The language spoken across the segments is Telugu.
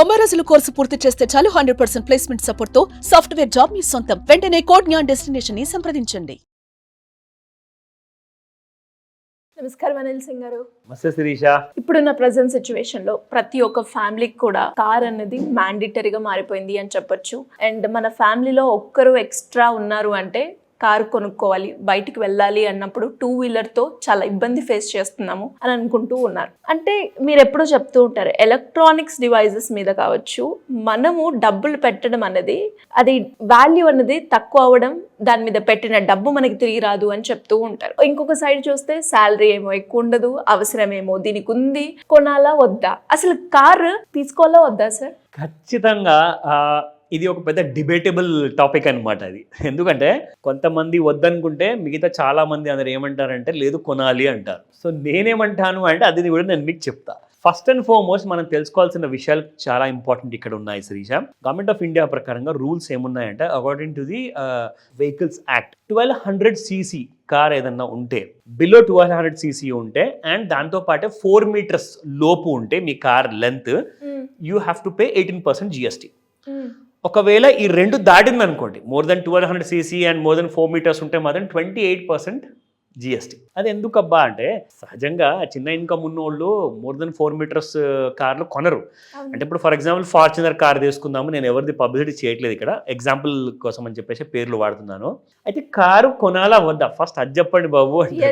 90 రోజుల కోర్సు పూర్తి చేస్తే చాలు 100% ప్లేస్మెంట్ సపోర్ట్ తో సాఫ్ట్వేర్ జాబ్ మీ సొంతం. వెంటనే కోడ్ జ్ఞాన్ డెస్టినేషన్ ని సంప్రదించండి. నమస్కారం అనిల్ సింగ్ గారు. నమస్తే శిరీష. ఇప్పుడున్న ప్రజెంట్ సిచ్యువేషన్ లో ప్రతి ఒక్క ఫ్యామిలీకి కూడా కార్ అనేది మ్యాండేటరీగా మారిపోయింది అని చెప్పొచ్చు. అండ్ మన ఫ్యామిలీలో ఒక్కరు ఎక్స్ట్రా ఉన్నారు అంటే కారు కొనుక్కోవాలి, బయటికి వెళ్ళాలి అన్నప్పుడు 2-వీలర్తో చాలా ఇబ్బంది ఫేస్ చేస్తున్నాము అని అనుకుంటూ ఉన్నారు. అంటే మీరు ఎప్పుడూ చెప్తూ ఉంటారు ఎలక్ట్రానిక్స్ డివైజెస్ మీద కావచ్చు, మనము డబ్బులు పెట్టడం అనేది అది వాల్యూ అనేది తక్కువ అవ్వడం, దాని మీద పెట్టిన డబ్బు మనకి తిరిగి రాదు అని చెప్తూ ఉంటారు. ఇంకొక సైడ్ చూస్తే శాలరీ ఏమో ఎక్కువ ఉండదు, అవసరమేమో దీనికి ఉంది, కొనాలా వద్దా, అసలు కారు తీసుకోవాలా వద్దా సార్? ఖచ్చితంగా ఇది ఒక పెద్ద డిబేటబుల్ టాపిక్ అనమాట అది. ఎందుకంటే కొంతమంది వద్దనుకుంటే మిగతా చాలా మంది అందరు ఏమంటారంటే లేదు కొనాలి అంటారు. సో నేనేమంటాను అంటే అది కూడా నేను మీకు చెప్తా. ఫస్ట్ అండ్ ఫార్మోస్ట్ మనం తెలుసుకోవాల్సిన విషయాలు చాలా ఇంపార్టెంట్ ఇక్కడ ఉన్నాయి శిరీష. గవర్నమెంట్ ఆఫ్ ఇండియా ప్రకారంగా రూల్స్ ఏమున్నాయంటే according to the vehicles act 1200cc car ఏదన్నా ఉంటే, బిలో 1200cc ఉంటే అండ్ దాంతో పాటే 4 meters లోపు ఉంటే మీ car length, you have to pay 18% GST. ఒకవేళ ఈ రెండు దాటింది అనుకోండి, more than 1200cc and more than 4 meters ఉంటే మాత్రం 28% GST. అది ఎందుకబ్బా అంటే సహజంగా చిన్న ఇన్కమ్ ఉన్న వాళ్ళు మోర్ దెన్ 4 meters కార్లు కొనరు. అంటే ఇప్పుడు ఫర్ ఎగ్జాంపుల్ ఫార్చునర్ కార్ తీసుకుందాము, నేను ఎవరిది పబ్లిసిటీ చేయట్లేదు ఇక్కడ, ఎగ్జాంపుల్ కోసం అని చెప్పేసి పేర్లు వాడుతున్నాను. అయితే కారు కొనాలా వద్దా ఫస్ట్ అది చెప్పండి బాబు అంటే.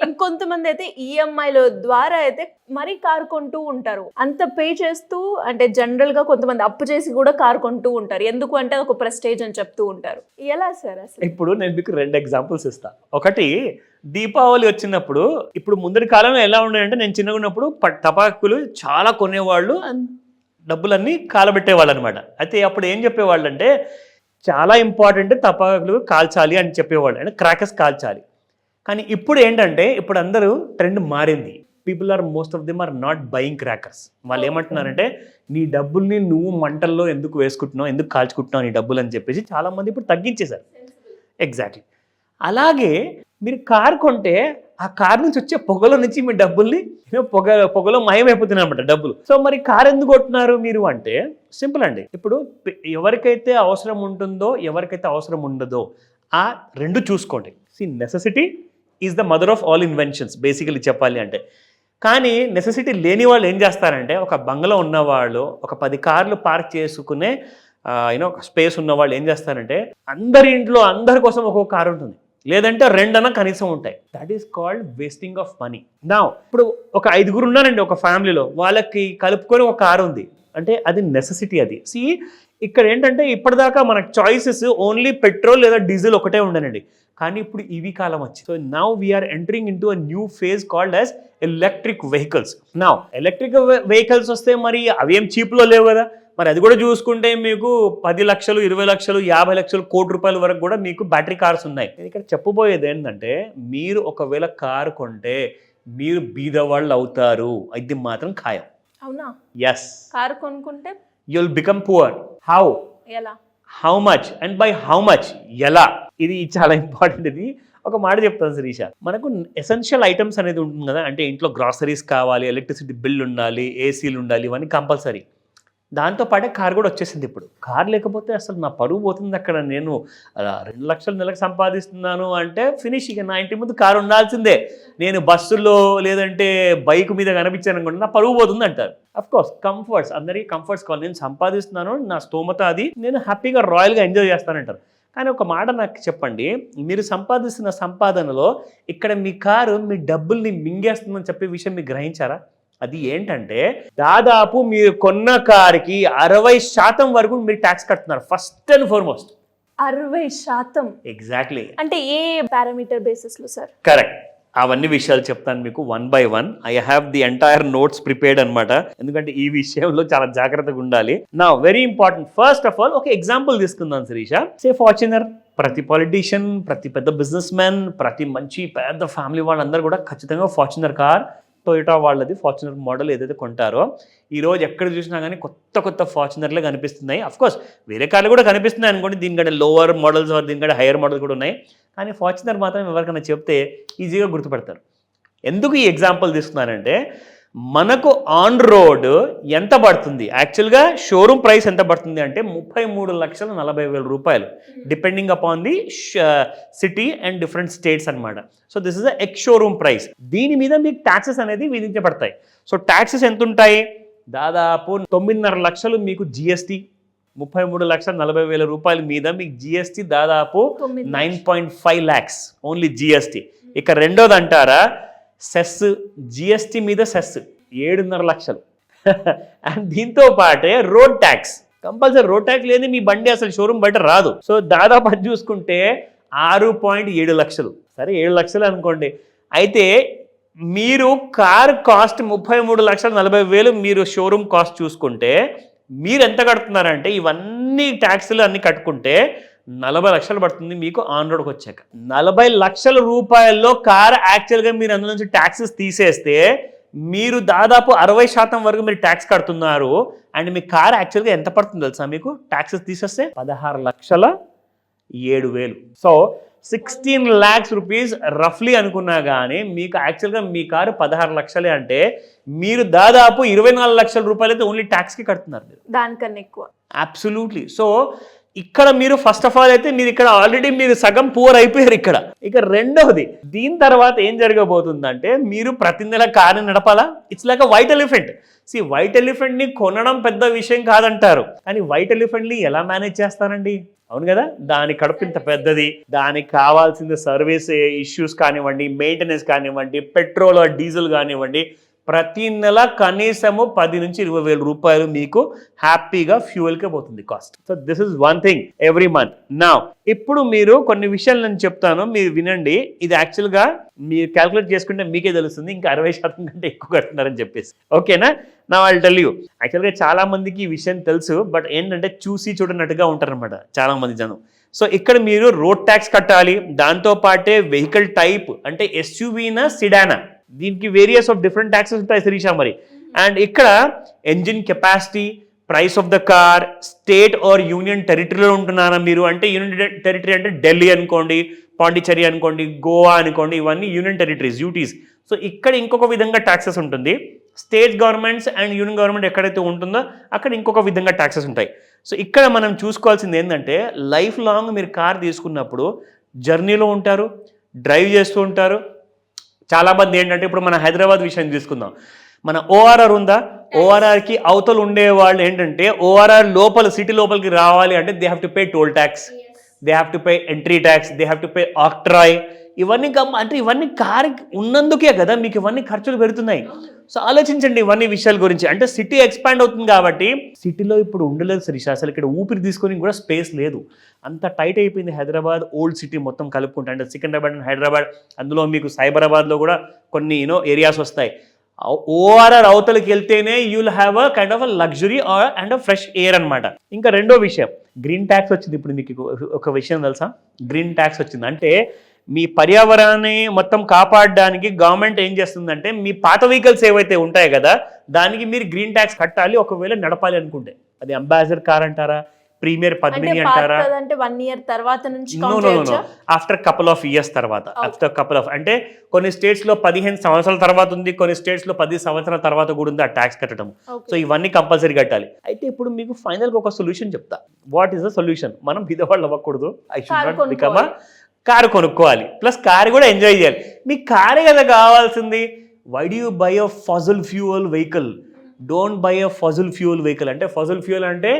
ఇంకొంతమంది అయితే ఈఎంఐల ద్వారా అయితే మరీ కారు కొంటూ ఉంటారు, అంత పే చేస్తూ. అంటే జనరల్ గా కొంతమంది అప్పు చేసి కూడా కారు కొంటూ ఉంటారు, ఎందుకు అంటే ఒక ప్రెస్టేజ్ అని చెప్తూ ఉంటారు. ఎలా సార్ అసలు? ఇప్పుడు నేను మీకు 2 ఎగ్జాంపుల్స్ ఇస్తా. ఒకటి, దీపావళి వచ్చినప్పుడు, ఇప్పుడు ముందరి కాలంలో ఎలా ఉండేదంటే నేను చిన్నగా ఉన్నప్పుడు టపాకులు చాలా కొనేవాళ్ళు, డబ్బులన్నీ కాలబెట్టేవాళ్ళు అనమాట. అయితే అప్పుడు ఏం చెప్పేవాళ్ళు అంటే చాలా ఇంపార్టెంట్ టపాకులు కాల్చాలి అని చెప్పేవాళ్ళు, అంటే క్రాకర్స్ కాల్చాలి. కానీ ఇప్పుడు ఏంటంటే ఇప్పుడు అందరూ ట్రెండ్ మారింది. People are most of them are not buying crackers. వాళ్ళు ఏమంటున్నారంటే నీ డబ్బుల్ని నువ్వు మంటల్లో ఎందుకు వేసుకుంటున్నావు, ఎందుకు కాల్చుకుంటున్నావు నీ డబ్బులు అని చెప్పేసి చాలామంది ఇప్పుడు తగ్గించేశారు. ఎగ్జాక్ట్లీ. అలాగే మీరు కార్ కొంటే ఆ కార్ నుంచి వచ్చే పొగలో నుంచి మీ డబ్బుల్ని పొగలో మయమైపోతున్నాయి అనమాట డబ్బులు. సో మరి కార్ ఎందుకు కొట్టున్నారు మీరు అంటే సింపుల్ అండి. ఇప్పుడు ఎవరికైతే అవసరం ఉంటుందో ఎవరికైతే అవసరం ఉండదో ఆ రెండు చూసుకోండి. Necessity is the mother of all inventions basically చెప్పాలి అంటే. కానీ నెసెసిటీ లేని వాళ్ళు ఏం చేస్తారంటే, ఒక బంగ్లా ఉన్నవాళ్ళు, ఒక 10 కార్లు పార్క్ చేసుకునే ఒక స్పేస్ ఉన్న వాళ్ళు ఏం చేస్తారంటే అందరి ఇంట్లో అందరి కోసం ఒక్కొక్క కారు ఉంటుంది, లేదంటే 2 అన్నా కనీసం ఉంటాయి. That is called wasting of money. నా ఇప్పుడు ఒక 5 ఉన్నారండి ఒక ఫ్యామిలీలో, వాళ్ళకి కలుపుకొని ఒక కారు ఉంది అంటే అది నెసెసిటీ. అది ఇక్కడ ఏంటంటే ఇప్పటిదాకా మనకు చాయిసెస్ ఓన్లీ పెట్రోల్ లేదా డీజిల్ ఒకటే ఉండనండి, కానీ ఇప్పుడు ఈవీ కాలం వచ్చింది. So now we are entering into a new phase called as electric vehicles. Now electric vehicles వస్తే మరి అవి ఏం చీప్లో లేవు కదా, మరి అది కూడా చూసుకుంటే మీకు 10 లక్షలు 20 లక్షలు 50 లక్షలు కోటి రూపాయల వరకు కూడా మీకు బ్యాటరీ కార్స్ ఉన్నాయి. నేను ఇక్కడ చెప్పబోయేది ఏంటంటే మీరు ఒకవేళ కారు కొంటే మీరు బీదవాళ్ళు అవుతారు, ఇది మాత్రం ఖాయం. అవునా? ఎస్. కారు కొనుక్కుంటే you'll become poor. How? ఎలా? How much? And by how much? ఎలా? ఇది చాలా ఇంపార్టెంట్. ఇది ఒక మాట చెప్తాను శిరీష, మనకు ఎసెన్షియల్ ఐటమ్స్ అనేది ఉంటుంది కదా, అంటే ఇంట్లో గ్రాసరీస్ కావాలి, ఎలక్ట్రిసిటీ బిల్ ఉండాలి, ఏసీలు ఉండాలి, ఇవన్నీ కంపల్సరీ. దాంతోపాటే కార్ కూడా వచ్చేసింది. ఇప్పుడు కార్ లేకపోతే అసలు నా పరువు పోతుంది. అక్కడ నేను 2 లక్షలు నెలకు సంపాదిస్తున్నాను అంటే ఫినిష్. ఇక నా ఇంటి ముందు కారు ఉండాల్సిందే. నేను బస్సులో లేదంటే బైక్ మీద కనిపించాను అనుకోండి, నా పరువు పోతుంది అంటారు. అఫ్కోర్స్ కంఫర్ట్స్, అందరికీ కంఫర్ట్స్ కావాలి. నేను సంపాదిస్తున్నాను, నా స్తోమత అది, నేను హ్యాపీగా రాయల్గా ఎంజాయ్ చేస్తానంటారు. కానీ ఒక మాట నాకు చెప్పండి, మీరు సంపాదిస్తున్న సంపాదనలో ఇక్కడ మీ కారు మీ డబ్బుల్ని మింగేస్తుందని చెప్పే విషయం మీరు గ్రహించారా? అది ఏంటంటే దాదాపు మీరు కొన్న కారుకి 60% వరకు మీరు ట్యాక్స్ కడుతున్నారు ఫస్ట్ అండ్ ఫార్మోస్ట్. 60%? ఎగ్జాక్ట్లీ. అంటే ఏ పారామీటర్ బేసిస్ లో సార్? కరెక్ట్. అవన్నీ విషయాలు చెప్తాను మీకు 1 by 1. I have the entire notes prepared అనమాట, ఎందుకంటే ఈ విషయంలో చాలా జాగ్రత్తగా ఉండాలి. నా very important. First of all ఒక ఎగ్జాంపుల్ తీసుకుందాం శిరీష. సే ఫార్చునర్. ప్రతి పాలిటీషియన్, ప్రతి పెద్ద బిజినెస్ మ్యాన్, ప్రతి మంచి పెద్ద ఫ్యామిలీ వాళ్ళందరూ కూడా ఖచ్చితంగా ఫార్చునర్ కార్, టొయోటా వాళ్ళది ఫార్చునర్ మోడల్ ఏదైతే కొంటారో, ఈరోజు ఎక్కడ చూసినా కానీ కొత్త ఫార్చునర్లే కనిపిస్తున్నాయి. అఫ్కోర్స్ వేరే కార్లు కూడా కనిపిస్తున్నాయి అనుకోండి, దీనికంటే లోవర్ మోడల్స్, దీనికంటే హైయర్ మోడల్స్ కూడా ఉన్నాయి. కానీ ఫార్చునర్ మాత్రం ఎవరికైనా చెప్తే ఈజీగా గుర్తుపడతారు. ఎందుకు ఈ ఎగ్జాంపుల్ తీసుకున్నానంటే మనకు ఆన్ రోడ్ ఎంత పడుతుంది, యాక్చువల్గా షోరూమ్ ప్రైస్ ఎంత పడుతుంది అంటే 33,40,000 రూపాయలు, depending upon the city and different states అనమాట. So this is the ex showroom price. దీని మీద మీకు ట్యాక్సెస్ అనేది విధించబడతాయి. సో ట్యాక్సెస్ ఎంత ఉంటాయి, దాదాపు 9.5 లక్షలు మీకు జిఎస్టీ, 33,40,000 రూపాయల మీద మీకు జిఎస్టీ దాదాపు 9.5 lakhs ఓన్లీ జిఎస్టీ. ఇక రెండోది అంటారా సెస్, జిఎస్టీ మీద సెస్ 7.5 లక్షలు. అండ్ దీంతో పాటే road tax, compulsory road tax లేని మీ బండి అసలు షోరూమ్ బయట రాదు. సో దాదాపు అది చూసుకుంటే 6.7 లక్షలు. సరే 7 లక్షలు అనుకోండి. అయితే మీరు కార్ కాస్ట్ 33,40,000 మీరు షోరూమ్ కాస్ట్ చూసుకుంటే మీరు ఎంత కడుతున్నారంటే ఇవన్నీ ట్యాక్స్లు అన్ని కట్టుకుంటే 40 లక్షలు పడుతుంది మీకు ఆన్ రోడ్కి వచ్చాక. 40 లక్షల రూపాయల్లో కార్ యాక్చువల్గా మీరు అందులో నుంచి ట్యాక్సెస్ తీసేస్తే మీరు దాదాపు 60% వరకు మీరు ట్యాక్స్ కడుతున్నారు. అండ్ మీ కార్ యాక్చువల్గా ఎంత పడుతుంది తెలుసా మీకు, ట్యాక్సెస్ తీసేస్తే 16,07,000. సో 16 lakhs రూపీస్ రఫ్లీ అనుకున్నా కానీ మీకు యాక్చువల్గా మీ కారు 16 లక్షలే అంటే మీరు దాదాపు 24 లక్షల రూపాయలు అయితే ఓన్లీ ట్యాక్స్కి కడుతున్నారు మీరు, దానికన్నా ఎక్కువ. అబ్సల్యూట్లీ. సో ఇక్కడ మీరు ఫస్ట్ ఆఫ్ ఆల్ అయితే మీరు ఇక్కడ ఆల్రెడీ మీరు సగం పూర్ అయిపోయారు ఇక్కడ. ఇక రెండవది దీని తర్వాత ఏం జరగబోతుందంటే మీరు ప్రతి నెల కారు నడపాలా. It's like a white elephant. White ఎలిఫెంట్ని కొనడం పెద్ద విషయం కాదంటారు, కానీ వైట్ ఎలిఫెంట్ని ఎలా మేనేజ్ చేస్తారండి? అవును కదా, దాని కడుపు ఇంత పెద్దది, దానికి కావాల్సిన సర్వీస్ ఇష్యూస్ కానివ్వండి, మెయింటెనెన్స్ కానివ్వండి, పెట్రోల్ డీజిల్ కానివ్వండి, ప్రతి నెల కనీసము 10 నుంచి 20,000 రూపాయలు మీకు హ్యాపీగా ఫ్యూయల్కే పోతుంది cost. So this is one thing every month. నా ఇప్పుడు మీరు కొన్ని విషయాలు నేను చెప్తాను, మీరు వినండి. ఇది యాక్చువల్గా మీరు క్యాల్కులేట్ చేసుకుంటే మీకే తెలుస్తుంది ఇంకా 60% కంటే ఎక్కువ కడుతున్నారని చెప్పేసి. ఓకేనా? నా వాళ్ళు టెల్ యూ. యాక్చువల్గా చాలా మందికి ఈ విషయం తెలుసు, బట్ ఏంటంటే చూసి చూడనట్టుగా ఉంటారనమాట చాలా మంది జనం. సో ఇక్కడ మీరు రోడ్ ట్యాక్స్ కట్టాలి, దాంతోపాటే వెహికల్ టైప్ అంటే ఎస్యూవీనా సిడానా, దీనికి వేరియస్ ఆఫ్ డిఫరెంట్ ట్యాక్సెస్ ఉంటాయి శిరీష మరి. అండ్ ఇక్కడ engine capacity, price of the car, state or union టెరిటరీలో ఉంటున్నారా మీరు అంటే యూనియన్ టెరిటరీ అంటే ఢిల్లీ అనుకోండి, పాండిచ్చేరి అనుకోండి, గోవా అనుకోండి, ఇవన్నీ యూనియన్ టెరిటరీస్ యూటీస్. సో ఇక్కడ ఇంకొక విధంగా ట్యాక్సెస్ ఉంటుంది. State governments and union government ఎక్కడైతే ఉంటుందో అక్కడ ఇంకొక విధంగా ట్యాక్సెస్ ఉంటాయి. సో ఇక్కడ మనం చూసుకోవాల్సింది ఏంటంటే లైఫ్ లాంగ్ మీరు కార్ తీసుకున్నప్పుడు జర్నీలో ఉంటారు, డ్రైవ్ చేస్తూ ఉంటారు. చాలామంది ఏంటంటే ఇప్పుడు మన హైదరాబాద్ విషయం తీసుకుందాం. మన ఓఆర్ఆర్ ఉందా, ఓఆర్ఆర్కి అవతలు ఉండే వాళ్ళు ఏంటంటే ఓఆర్ఆర్ లోపల సిటీ లోపలికి రావాలి అంటే they have to pay toll tax, they have to pay entry tax, they have to pay octroi. ఇవన్నీ అంటే ఇవన్నీ కార్ ఉన్నందుకే కదా మీకు ఇవన్నీ ఖర్చులు పెడుతున్నాయి. సో ఆలోచించండి ఇవన్నీ విషయాల గురించి. అంటే సిటీ ఎక్స్పాండ్ అవుతుంది కాబట్టి సిటీలో ఇప్పుడు ఉండలేదు శిరీష, అసలు ఇక్కడ ఊపిరి తీసుకొని కూడా స్పేస్ లేదు, అంత టైట్ అయిపోయింది హైదరాబాద్ ఓల్డ్ సిటీ మొత్తం కలుపుకుంటే. అంటే సికింద్రాబాద్ అండ్ హైదరాబాద్, అందులో మీకు సైబరాబాద్లో కూడా కొన్ని ఏరియాస్ వస్తాయి. ఓఆర్ఆర్ అవతలకి వెళ్తేనే you'll have a kind of a luxury and fresh air అనమాట. ఇంకా రెండో విషయం గ్రీన్ ట్యాక్స్ వచ్చింది. ఇప్పుడు మీకు ఒక విషయం తెలుసా, గ్రీన్ ట్యాక్స్ వచ్చింది అంటే మీ పర్యావరణాన్ని మొత్తం కాపాడడానికి గవర్నమెంట్ ఏం చేస్తుందంటే మీ పాత వెహికల్స్ ఏవైతే ఉంటాయి కదా దానికి మీరు గ్రీన్ ట్యాక్స్ కట్టాలి ఒకవేళ నడపాలి అనుకుంటే. అది అంబాసిడర్ కార్ అంటారా, ప్రీమియర్ పద్మిని అంటారా, అంటే 1 year తర్వాత నుంచి ఆఫ్టర్ కపుల్ ఆఫ్ ఇయర్స్ తర్వాత, ఆఫ్టర్ కపుల్ ఆఫ్ అంటే కొన్ని స్టేట్స్ లో 15 సంవత్సరాల తర్వాత ఉంది, కొన్ని స్టేట్స్ లో 10 సంవత్సరాల తర్వాత కూడా ఉంది ఆ ట్యాక్స్ కట్టడం. సో ఇవన్నీ కంపల్సరీ కట్టాలి. అయితే ఇప్పుడు మీకు ఫైనల్ గా ఒక సొల్యూషన్ చెప్తా. What is the solution? మనం బీదవాళ్ళు అవ్వకూడదు, I should not become a car కొనుక్కోవాలి, ప్లస్ కారు కూడా ఎంజాయ్ చేయాలి. మీకు కారే కదా కావాల్సింది. Why do you buy a fossil fuel vehicle? Don't buy a fossil fuel vehicle. అంటే ఫాజిల్ ఫ్యూయల్ అంటే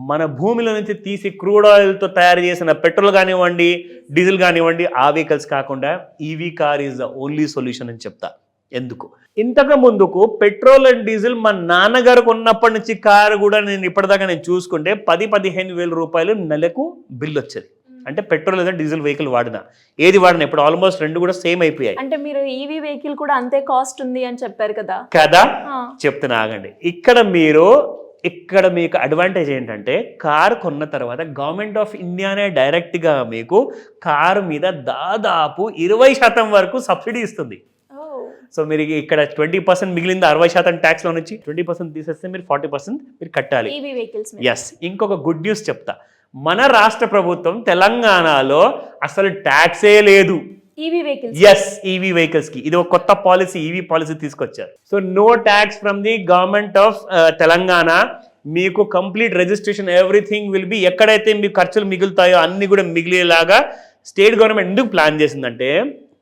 మన భూమిలో నుంచి తీసి క్రూడ్ ఆయిల్తో తయారు చేసిన పెట్రోల్ కానివ్వండి, డీజిల్ కానివ్వండి, ఆ వెహికల్స్ కాకుండా EV car is the only solution అని చెప్తా. ఎందుకు? ఇంతకు ముందుకు పెట్రోల్ అండ్ డీజిల్ మా నాన్నగారు కొన్నప్పటి నుంచి కారు కూడా నేను ఇప్పటిదాకా నేను చూసుకుంటే 10-15 వేల రూపాయలు నెలకు బిల్ వచ్చేది. అంటే పెట్రోల్ లేదా డీజిల్ వెహికల్ వాడినా ఏది వాడినా ఇప్పుడు ఆల్మోస్ట్ రెండు కూడా సేమ్ అయిపోయాయి. అంటే మీరు ఈవీ వెహికల్ కూడా అంతే కాస్ట్ ఉంది అని చెప్పారు కదా. చెప్తున్నా ఆగండి. ఇక్కడ మీకు అడ్వాంటేజ్ ఏంటంటే కారు కొన్న తర్వాత గవర్నమెంట్ ఆఫ్ ఇండియానే డైరెక్ట్గా మీకు కారు మీద దాదాపు 20% వరకు సబ్సిడీ ఇస్తుంది. సో మీరు ఇక్కడ 20% మిగిలింది 60% ట్యాక్స్లో నుంచి 20% తీసేస్తే మీరు 40% మీరు కట్టాలి. ఎస్. ఇంకొక గుడ్ న్యూస్ చెప్తా. మన రాష్ట్ర ప్రభుత్వం తెలంగాణలో అసలు ట్యాక్సే లేదు. EV vehicles yes EV vehicles కి ఇది ఒక కొత్త పాలసీ ఈవీ పాలసీ తీసుకొచ్చారు. So no tax from the government of Telangana. మీకు complete registration everything will be, ఎక్కడైతే మీ ఖర్చులు మిగులుతాయో అన్ని కూడా మిగిలేలాగా స్టేట్ గవర్నమెంట్ ఎందుకు ప్లాన్ చేసిందంటే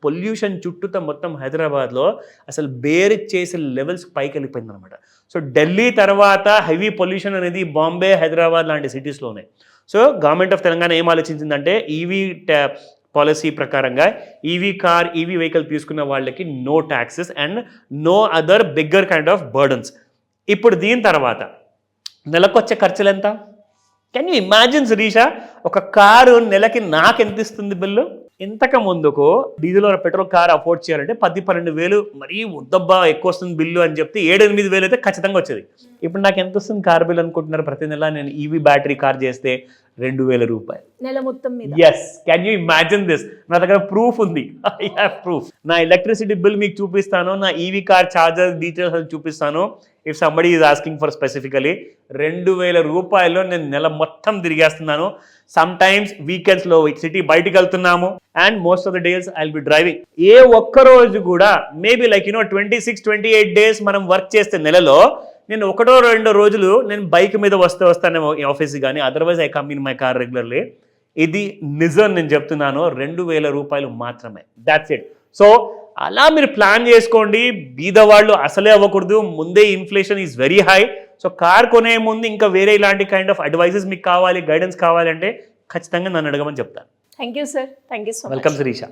పొల్యూషన్ చుట్టూతో మొత్తం హైదరాబాద్లో అసలు బేర్ చేసే లెవెల్స్ పైకి వెళ్ళిపోయింది అనమాట. సో ఢిల్లీ తర్వాత హెవీ పొల్యూషన్ అనేది బాంబే, హైదరాబాద్ లాంటి సిటీస్లో ఉన్నాయి. సో గవర్నమెంట్ ఆఫ్ తెలంగాణ ఏం ఆలోచించిందంటే ఈవీ పాలసీ ప్రకారంగా ఈవీ వెహికల్ తీసుకున్న వాళ్ళకి no taxes and no other bigger kind of burdens. ఇప్పుడు దీని తర్వాత నెలకొచ్చే ఖర్చులు ఎంత? కెన్ యూ ఇమాజిన్ శిరీష, ఒక కారు నెలకి నాకు ఎంత ఇస్తుంది బిల్లు? ఇంతకు ముందుకు డీజిల్ పెట్రోల్ కార్ అఫోర్డ్ చేయాలంటే 10-12 వేలు మరీ ఉద్దబ్బా ఎక్కువ వస్తుంది బిల్లు అని చెప్తే 7-8 వేలు అయితే ఖచ్చితంగా వచ్చేది. ఇప్పుడు నాకు ఎంత వస్తుంది కార్ బిల్ అనుకుంటున్నారు? ప్రతి నెల నేను ఈవీ బ్యాటరీ కార్ చేస్తే 2,000 రూపాయలు నెల మొత్తం మీద. Yes, can you imagine this? నా దగ్గర ప్రూఫ్ ఉంది, ఐ హ్యావ్ ప్రూఫ్. నా ఎలక్ట్రిసిటీ బిల్ మీకు చూపిస్తాను, నా ఈవీ కార్ ఛార్జర్ డీటెయిల్స్ చూపిస్తాను. If somebody is asking for specifically 2,000 రూపాయల్లో నేను నెల మొత్తం తిరిగేస్తున్నాను. సమ్ టైమ్స్ వీకెండ్స్లో సిటీ బయటికి వెళ్తున్నాము and most of the days I will be driving. ఏ ఒక్క రోజు కూడా మేబీ లైక్ 26-28 డేస్ మనం వర్క్ చేస్తే నెలలో నేను 1-2 రోజులు నేను బైక్ మీద వస్తాను ఆఫీస్కి, కానీ otherwise I come in my car regularly. ఇది నిజం, నేను చెప్తున్నాను. 2,000 రూపాయలు మాత్రమే, దాట్స్ ఇట్. సో అలా మీరు ప్లాన్ చేసుకోండి. బీదవాళ్ళు అసలే అవ్వకూడదు. ముందే inflation is very high. So car కొనే ముందు ఇంకా వేరే ఇలాంటి కైండ్ ఆఫ్ అడ్వైజెస్ మీకు కావాలి, గైడెన్స్ కావాలంటే ఖచ్చితంగా నన్ను అడగమని చెప్తాను. Thank you sir, thank you so much. Welcome Sirisha.